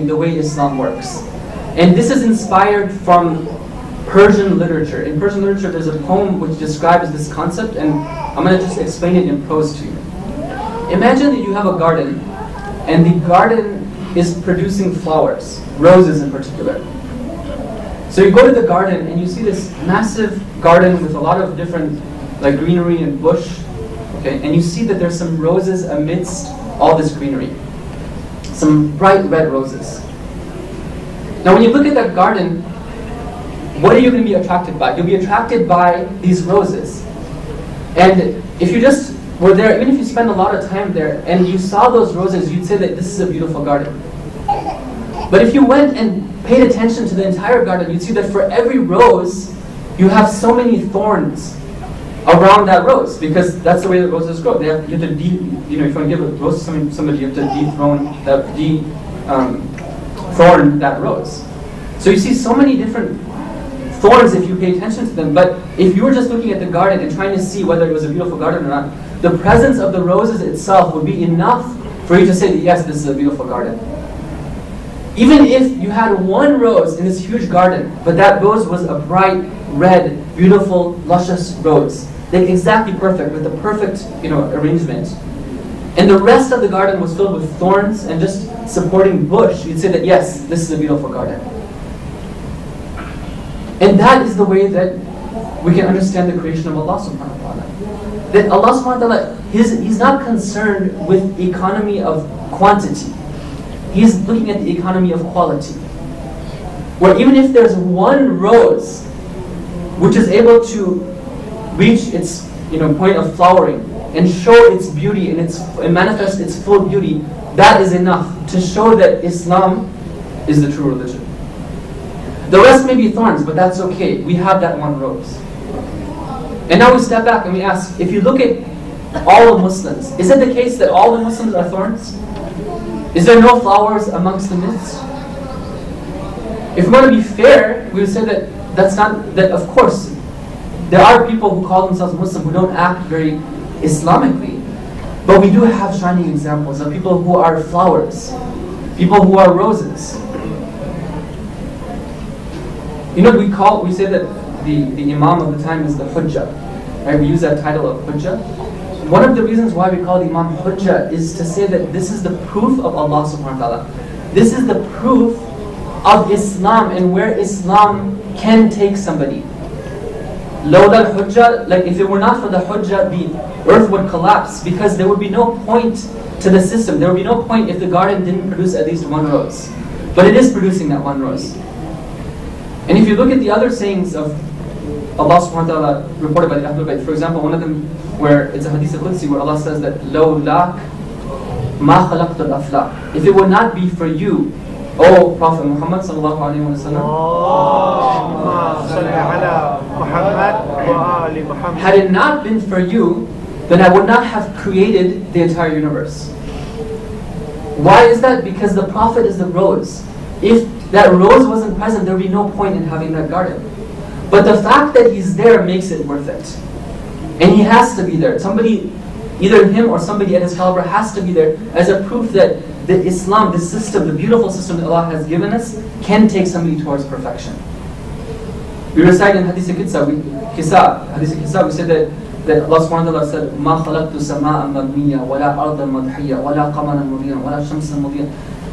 understanding the way Islam works. And this is inspired from Persian literature. In Persian literature, there's a poem which describes this concept, and I'm going to just explain it in prose to you. Imagine that you have a garden, and the garden is producing flowers, roses in particular. So you go to the garden, and you see this massive garden with a lot of different like greenery and bush, okay? And you see that there's some roses amidst all this greenery. Some bright red roses. Now when you look at that garden, what are you going to be attracted by? You'll be attracted by these roses. And if you just were there, even if you spend a lot of time there, and you saw those roses, you'd say that this is a beautiful garden. But if you went and paid attention to the entire garden, you'd see that for every rose, you have so many thorns around that rose, because that's the way that roses grow. You have to if you want to give a rose to somebody, you have to thorn that rose. So you see so many different thorns if you pay attention to them. But if you were just looking at the garden and trying to see whether it was a beautiful garden or not, the presence of the roses itself would be enough for you to say that yes, this is a beautiful garden. Even if you had one rose in this huge garden, but that rose was a bright, red, beautiful, luscious rose, like exactly perfect, with the perfect arrangement, and the rest of the garden was filled with thorns and just supporting bush, you'd say that yes, this is a beautiful garden. And that is the way that we can understand the creation of Allah subhanahu wa ta'ala. That Allah subhanahu wa ta'ala, He's not concerned with the economy of quantity. He's looking at the economy of quality. Where even if there's one rose which is able to reach its point of flowering and show its beauty and manifest its full beauty, that is enough to show that Islam is the true religion. The rest may be thorns, but that's okay. We have that one rose. And now we step back and we ask, if you look at all the Muslims, is it the case that all the Muslims are thorns? Is there no flowers amongst the midst? If we want to be fair, we would say that of course, there are people who call themselves Muslim who don't act very Islamically. But we do have shining examples of people who are flowers, people who are roses. We say that the Imam of the time is the Hujjah. Right? We use that title of Hujjah. One of the reasons why we call the Imam Hujjah is to say that this is the proof of Allah subhanahu wa ta'ala. This is the proof of Islam and where Islam can take somebody. Lawla al-Hujjah, like if it were not for the Hujjah, the earth would collapse, because there would be no point to the system. There would be no point if the garden didn't produce at least one rose. But it is producing that one rose. And if you look at the other sayings of Allah subhanahu wa ta'ala reported by the Ahlul Bayt, for example, one of them where it's a hadith al-Qudsi where Allah says that لَوْلَاكَ مَا خَلَقْتُ الْأَفْلَاقَ, if it would not be for you, O Prophet Muhammad sallallahu alayhi wa sallam, had it not been for you, then I would not have created the entire universe. Why is that? Because the Prophet is the rose. If that rose wasn't present, there would be no point in having that garden. But the fact that he's there makes it worth it. And he has to be there. Somebody, either him or somebody at his caliber, has to be there as a proof that the Islam, the system, the beautiful system that Allah has given us, can take somebody towards perfection. We recite in Hadith al-Qudsi, we say that Allah subhanahu wa ta'ala said, مَا خَلَقْتُ سَمَاءً مَبْنِيًّا وَلَا أَرْضًا مَضْحِيًّا وَلَا قَمَرًا مُضِيًّا وَلَا شَمْسًا مُضِيًّا.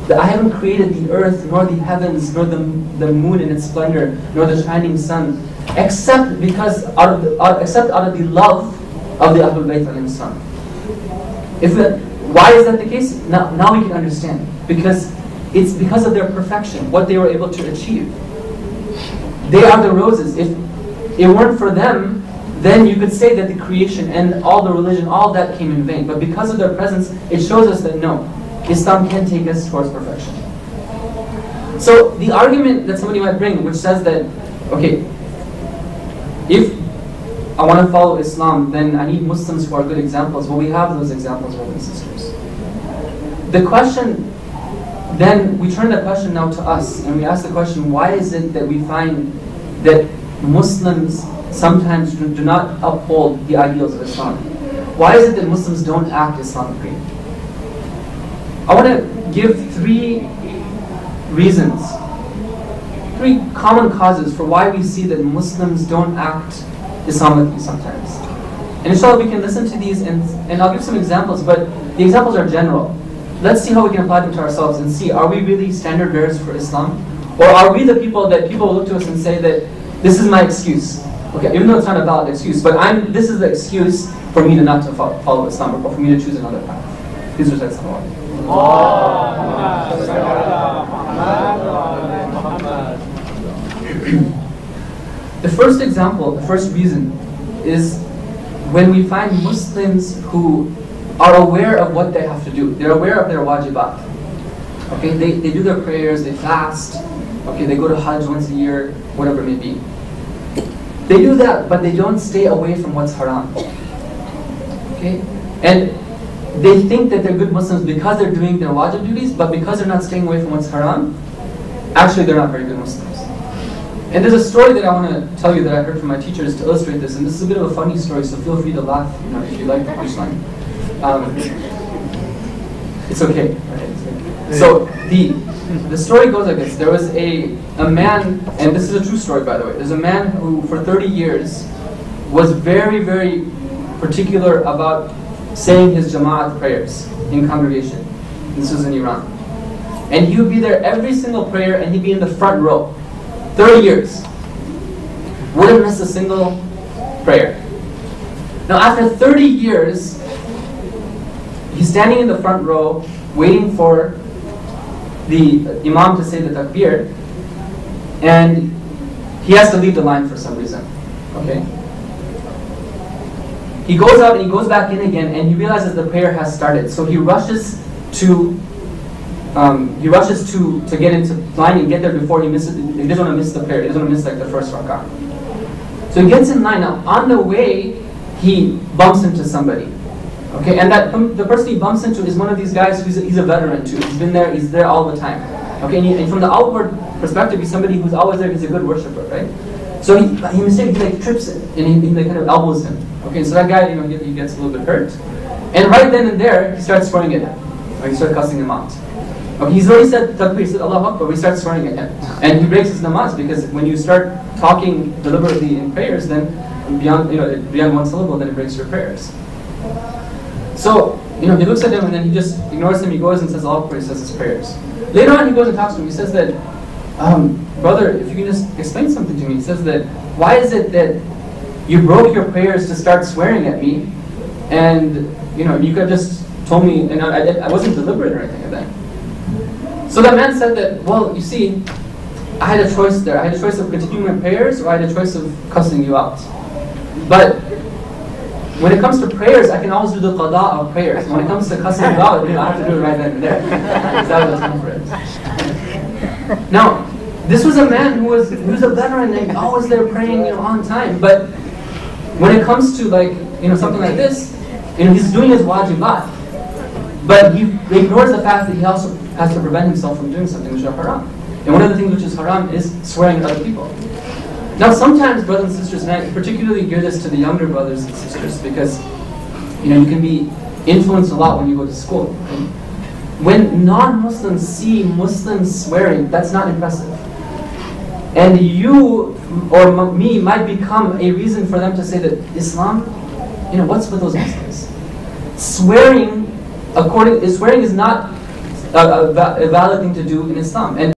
That I haven't created the earth, nor the heavens, nor the moon in its splendor, nor the shining sun, except out of the love of the Ahlul Bayt alayhi salam. Why is that the case? Now we can understand. Because it's because of their perfection, what they were able to achieve. They are the roses. If it weren't for them, then you could say that the creation and all the religion, all that came in vain. But because of their presence, it shows us that no, Islam can take us towards perfection. So the argument that somebody might bring, which says that, okay, if I want to follow Islam, then I need Muslims who are good examples. Well, we have those examples, brothers and sisters. The question, then we turn the question now to us, and we ask the question, why is it that we find that Muslims sometimes do not uphold the ideals of Islam? Why is it that Muslims don't act Islamically? I want to give three reasons, 3 common causes for why we see that Muslims don't act Islamically sometimes. And inshallah we can listen to these and I'll give some examples, but the examples are general. Let's see how we can apply them to ourselves and see, are we really standard bearers for Islam? Or are we the people that people look to us and say that this is my excuse? Okay, even though it's not a valid excuse, but this is the excuse for me to not to follow Islam or for me to choose another path. Please recite Salawat. The first example, the first reason is when we find Muslims who are aware of what they have to do. They're aware of their wajibat. Okay, they do their prayers, they fast, okay, they go to Hajj once a year, whatever it may be. They do that, but they don't stay away from what's haram. Okay? And they think that they're good Muslims because they're doing their wajib duties, but because they're not staying away from what's haram, actually they're not very good Muslims. And there's a story that I want to tell you that I heard from my teachers to illustrate this, and this is a bit of a funny story, so feel free to laugh, if you like the punchline. It's okay. Right? So the story goes like this. There was a man, and this is a true story by the way. There's a man who for 30 years was very, very particular about saying his Jama'at prayers in congregation. This was in Iran. And he would be there every single prayer and he'd be in the front row. 30 years. Wouldn't miss a single prayer. Now after 30 years, he's standing in the front row waiting for the Imam to say the takbir, and he has to leave the line for some reason. Okay? He goes out and he goes back in again and he realizes the prayer has started. So he rushes to get into line and get there before he misses. He doesn't want to miss the prayer. He doesn't want to miss like the first rak'ah. So he gets in line. Now on the way, he bumps into somebody. Okay, and the person he bumps into is one of these guys who's he's a veteran too. He's been there. He's there all the time. Okay, and from the outward perspective, he's somebody who's always there. He's a good worshiper, right? So he like trips it and he like kind of elbows him. Okay, so that guy, he gets a little bit hurt, and right then and there he starts swearing at him. He starts cussing him out. Okay, he's already said takbir, he said Allahu Akbar, but he starts swearing at him, and he breaks his namaz because when you start talking deliberately in prayers, then beyond one syllable, then it breaks your prayers. So he looks at him and then he just ignores him. He goes and says Allahu Akbar, he says his prayers. Later on, he goes and talks to him. He says that, brother, if you can just explain something to me. He says that, why is it that you broke your prayers to start swearing at me, and you could have just told me, and I wasn't deliberate or anything like that. So that man said that, well, you see, I had a choice there. I had a choice of continuing my prayers, or I had a choice of cussing you out. But when it comes to prayers, I can always do the qada of prayers. When it comes to cussing you out, I have to do it right then and there. Because that was the time for it. Now, this was a man who was a veteran and always there praying, on time. But when it comes to something like this, he's doing his wajibat, but he ignores the fact that he also has to prevent himself from doing something which is haram. And one of the things which is haram is swearing at other people. Now sometimes, brothers and sisters, and I particularly gear this to the younger brothers and sisters, because you can be influenced a lot when you go to school. Right? When non-Muslims see Muslims swearing, that's not impressive. And you or me might become a reason for them to say that Islam, what's with those Muslims? Swearing is not a valid thing to do in Islam. And